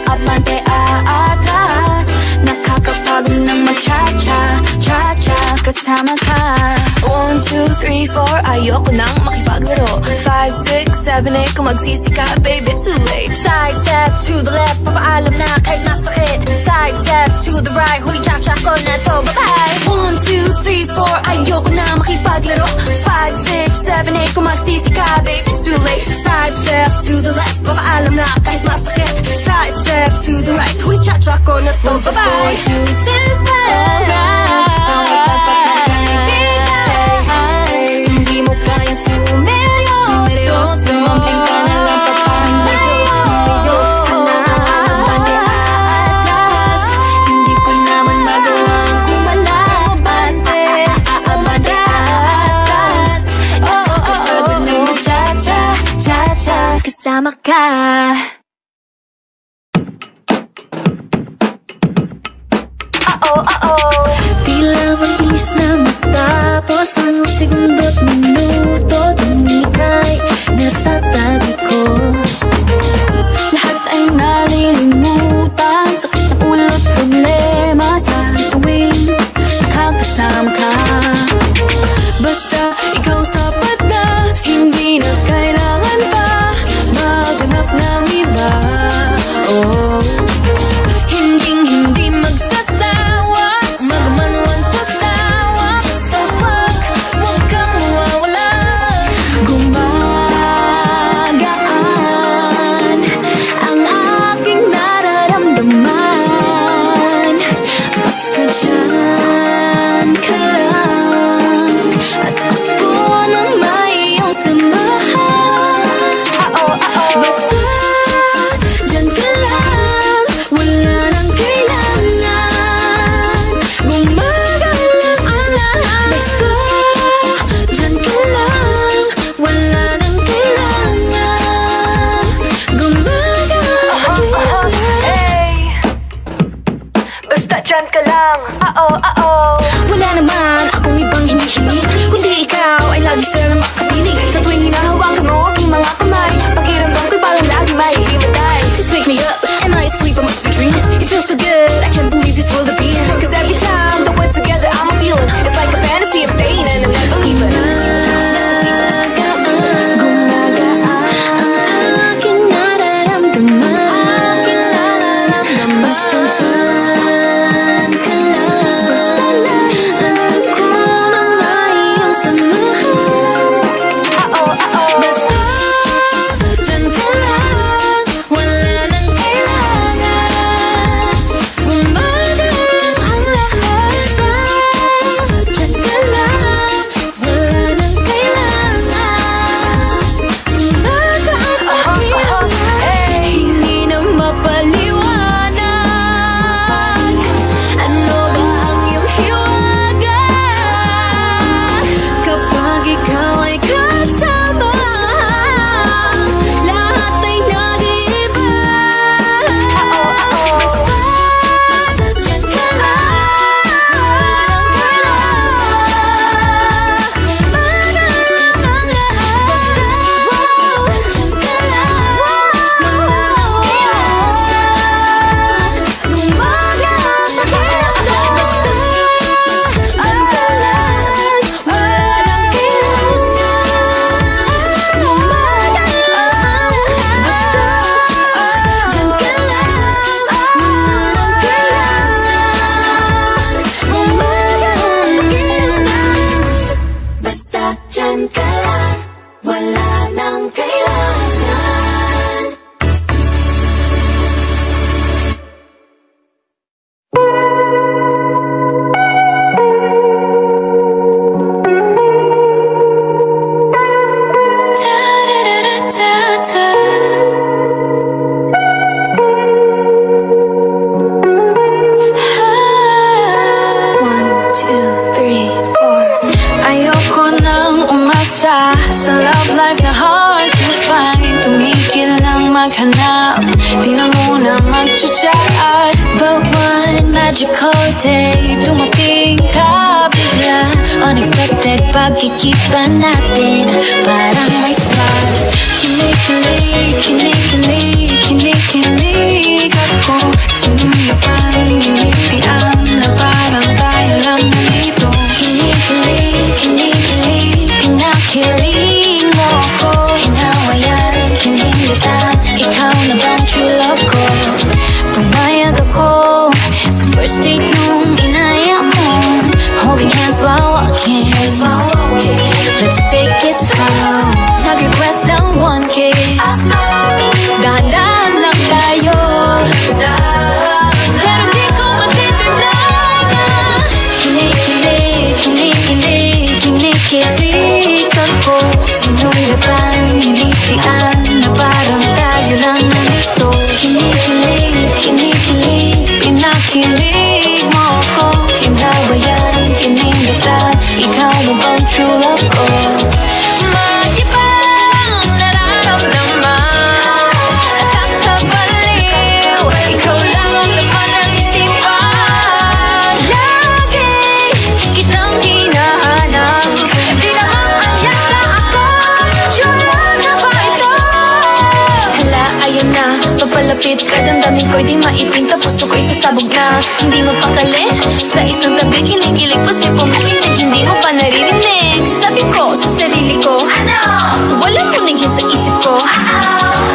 Abante aatras, nakakapagod ng ma-cha-cha, cha-cha, kasama ka. 1, 2, 3, 4, ayoko nang makipaglaro. 5, 6, 7, 8, kung magsisi ka, baby, too late. Side step to the left, papaalam na kahit masakit. Side step to the right, huli cha-cha ko na to, bye-bye. 1, 2, 3, 4, ayoko na makipaglaro. 5, 6, 7, 8, kung magsisi ka, baby, too late. Side step to the left, papaalam na kahit masakit. Side step to the right, huli cha-cha ko na to. Bye-bye. Two steps back. Pangit ang pagkakaibigan. Hindi mo kayang sumeryoso. Mambling ka na lang papandayo. Atras. Hindi ko naman magawang kumalabas. Atras. Kapag nag-cha-cha, cha-cha, kasama ka. Tila mabilis na matapos ang segundo't minuto. Tumikay nasa tabi ko. Lahat ay nalilimutan. Sakit ng ulo't problema sa tuwing nakakasama ka. Basta ikaw sapat na. Hindi na kailangan pa maghanap ng iba. Oh, hindi magsasawa. Magmanwan to sawa. So wag kang mawawala. Gumagaan ang aking nararamdaman. Basta dyan ka lang. At ako nang may iyong samahan. Basta dyan ka lang. Wala nang kailangan. Gumagalang ang lahat. Basta dyan ka lang. Wala nang kailangan. Gumagalang. Basta dyan ka lang. Wala naman akong ibang hinihili, kundi ikaw ay lagi silang makapiling. Sa tuwing hinahawakan mo aking mga kamay, pakiramdam ko'y parang lagi may himatay. Just wake me up, am I asleep? I must be dreaming. It feels so good, I can't believe this world appear. Cause every time that we're together I'm a feeling. It's like a fantasy of staying and I'm never leaving. Gumagaan ang aking nararamdaman. Basta dyan ka lang. Basta lang. At ako nang may iyong samahan. Basta dyan ka lang. Wala nang kailangan. Gumagalang ang lahat. Basta dyan ka lang. Wala nang kailangan. Gumagaan ang iyong hindi na mapaliwanag. Ano ba ang iyong hiwaga? Kapag ikaw ay kasama, lahat ay nag-iiba. Basta dyan ka lang. Walang kailangan. Gumagalang ang lahat. Basta dyan ka lang. Walang kailangan. Gumagalang ang pakiramdam. Basta dyan ka lang. Walang kailangan. Gumagalang. Basta dyan ka lang. Walang kailangan. Gumagalang. Basta dyan ka lang. Wala nang kailangan. One, two, three, four. Ayoko nang umasa sa love life na hard to find. Tumigil lang maghanap, di na muna mag-chat. But one magical day, dumating ka bigla. Unexpected pagkikita natin, parang may spark. Kinikilig, kinikilig, kinikilig ako. Sinuyapan, ginitian na parang tayo lang nalito. Kinikilig, kinikilig, pinakilig mo ako. Hinawayan, kinimutan, ikaw na bang true love ko? Pumayag ako sa first date nung inaya mo. Holding hands while walking, let's take it slow. Nag-request ng 1K, dahan-dahan lang tayo. Pero Kinikilig mo ko, kinabayan, kinindatan. Ikaw na bang true love ko? Mag-ibang nararamdaman, nakakabaliw. Ikaw lang ang laman ng isipan. Lagi kitang hinahanap, di naman anyak na ako. True love na ba ito? Hala, ayun na, papalapit ka. Damdamin ko'y di maipinta, puso ko'y sasabog na. Hindi mapakali, sa isang tabi kinikilig ko sa'y pumipinig. Hindi mo pa naririnig. Sabi ko sa sarili ko, wala mo na yan sa isip ko.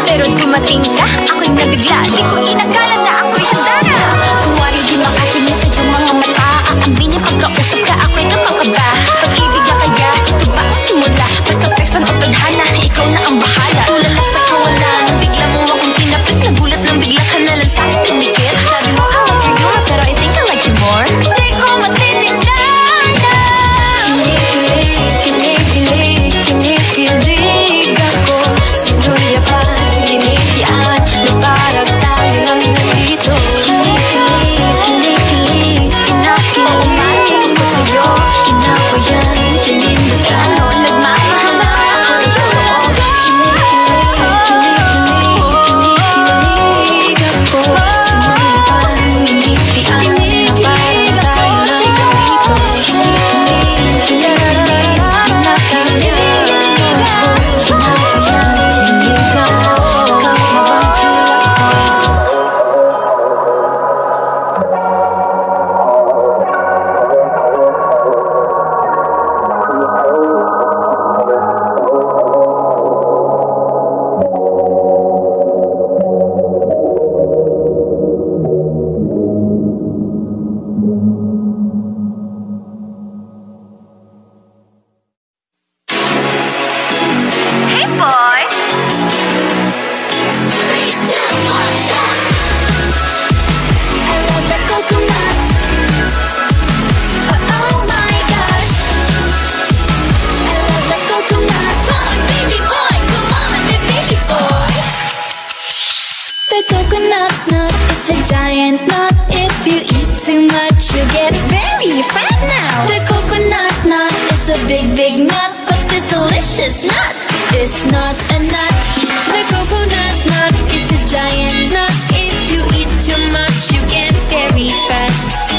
Pero dumating ka, ako'y nabigla. Di ko inakala na ako'y handa na. Kumari di makatingin sa iyong mga mata. Aambi niya pagkausap ka, ako'y napakaba. Pag-ibig na kaya, ito ba ang simula? Basta person o tadhana, ikaw na ang bahala. Tulala sa kawalan, bigla mo akong tinapit. Nagulat nang bigla ka na lang sa'kin tumikit. Sabi mo, I like you, pero I think I like you more. Di ko matitignan na. Kinikilig, kinikilig ako. Sinulyapan, linitian, na parang tayo lang nandito. Kinikilig, kinakilig ko sa'yo. Kinabayan, kinindatan, nagmamahal na ako ng totoo. Kinikilig ako. Sinulyapan, linitian, na parang tayo lang nandito. Hey boy! I love the coconut. Oh my gosh. I love the coconut. Come on, baby boy. Come on, baby boy. The coconut nut is a giant nut. If you eat too much, you get very fat now. The coconut nut is a big, big nut, but this delicious nut is not a nut. The coconut nut is a giant nut. If you eat too much, you get very fat.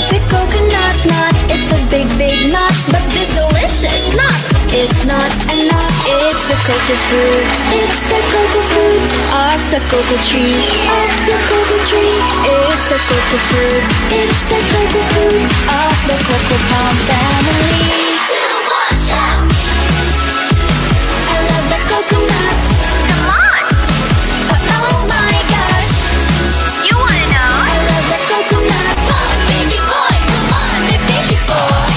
The coconut nut is a big, big nut, but this delicious nut is not a nut. It's the cocoa fruit. It's the cocoa fruit of the cocoa tree. Of the cocoa tree. It's the cocoa fruit. It's the cocoa fruit of the cocoa palm family. I love the coconut. Come on. Oh my gosh. You wanna know? I love the coconut. Come on, baby boy. Come on, baby boy.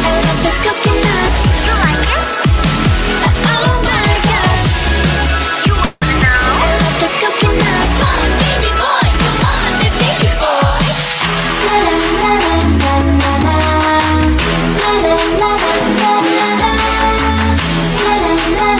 I love the coconut. You like it? Oh my gosh. You wanna know? I love the coconut. Come on, baby boy. Come on, baby boy. La la la la la la la la la la la la.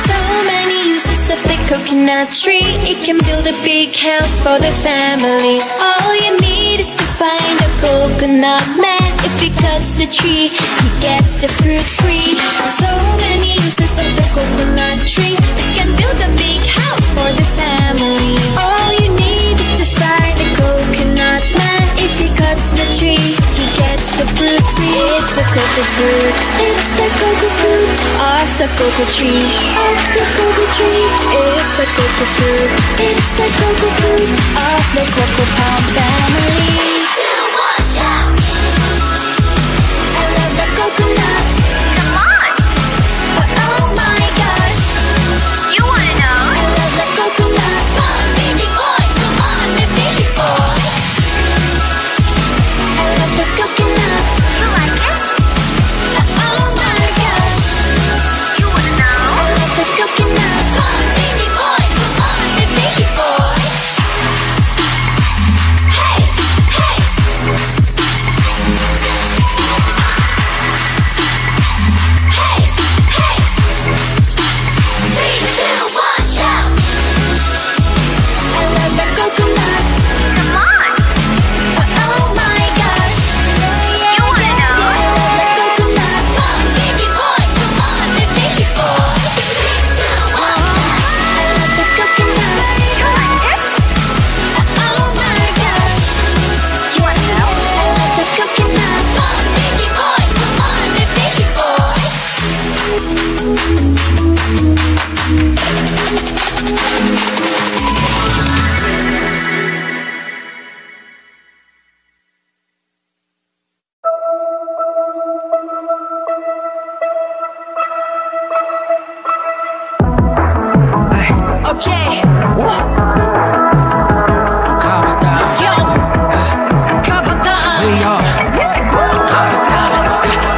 So many uses of the coconut tree. It can build a big house for the family. All you need is to find a coconut man. If he cuts the tree, he gets the fruit free. So many uses of the coconut tree. It can build a big house for the family. All you need is to find a coconut man. If he cuts the tree, he gets the fruit free. It's the cocoa fruit. It's the cocoa fruit of the cocoa tree. Of the cocoa tree. It's the cocoa fruit. It's the cocoa fruit of the cocoa palm family. I love the coconut. Come on. Oh my gosh. You wanna know? I love the coconut. Come on, baby boy. Come on, baby boy. I love the coconut. You like it? Oh my gosh. You wanna know? I love the coconut. Come on, baby boy. Come on, baby boy. Hey, hey. Okay. Kabataan. Let's go. Kabataan. We are Kabataan.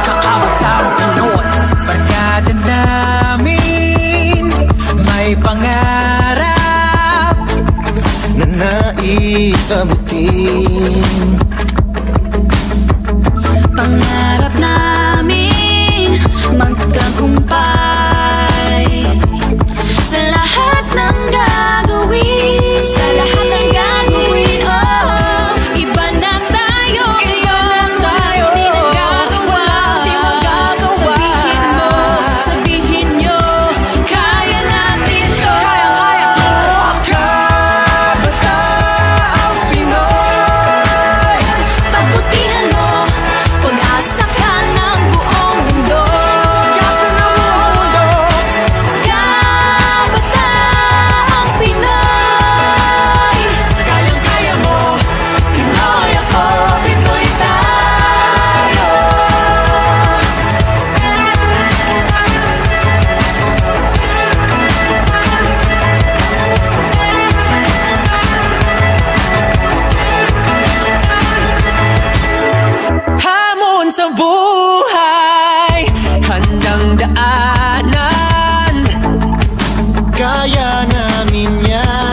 Kakabataan Pinoy. Barkada namin may pangarap na naisabutin. Pangarap namin magtagumpay sa lahat ng gagawin. Sa lahat ng gagawin, oh. Iba na tayo, iba na tayo. Di nagagawa, di magagawa. Sabihin nyo, kaya natin to. Kaya to. Kabataang Pinoy. Pagbutihan mo, pag-asa ka ng buong mundo. Pag-asa ng buong mundo. Kabataang Pinoy. Kayang-kaya mo. Pinoy ako, Pinoy tayo. Hamon sa buhay, handang daanan. Kaya namin yan.